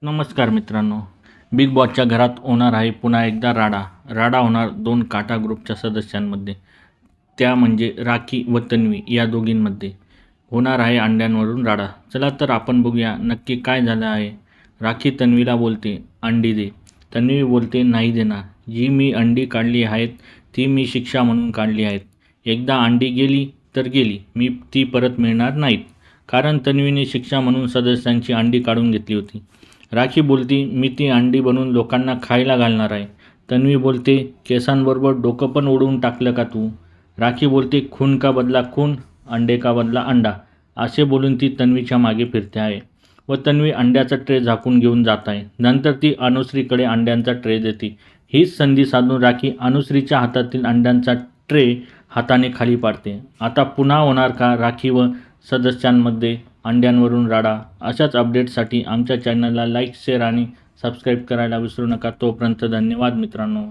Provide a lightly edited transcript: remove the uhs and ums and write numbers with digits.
नमस्कार मित्रांनो. बिग बॉसच्या घरात होणार आहे पुन्हा एकदा राडा होणार दोन काटा ग्रुपच्या सदस्यांमध्ये. त्या म्हणजे राखी व तन्वी या दोघींमध्ये होणार आहे अंड्यांवरून राडा. चला तर आपण बघूया नक्की काय झालं आहे. राखी तन्वीला बोलते अंडी दे. तन्वी बोलते नाही देणार. जी मी अंडी काढली आहेत ती मी शिक्षा म्हणून काढली आहेत. एकदा अंडी गेली तर गेली, मी ती परत मिळणार नाहीत. कारण तन्वीने शिक्षा म्हणून सदस्यांची अंडी काढून घेतली होती. राखी बोलती मी ती अंडी बनवून लोकांना खायला घालणार आहे. तन्वी बोलते केसांबरोबर डोकं पण उडवून टाकलं का तू. राखी बोलते खून का बदला खून, अंडे का बदला अंडा. असे बोलून ती तन्वीच्या मागे फिरते आहे व तन्वी अंड्याचा ट्रे झाकून घेऊन जात आहे. नंतर ती अनुश्रीकडे अंड्यांचा ट्रे देते. हीच संधी साधून राखी अनुश्रीच्या हातातील अंड्यांचा ट्रे हाताने खाली पाडते. आता पुन्हा होणार का राखी व सदस्यांमध्ये अंड्यांवरून राडा. अशाच अपडेट्ससाठी आमच्या चॅनलला लाईक, शेअर आणि सबस्क्राईब करायला विसरू नका. तोपर्यंत धन्यवाद मित्रांनो.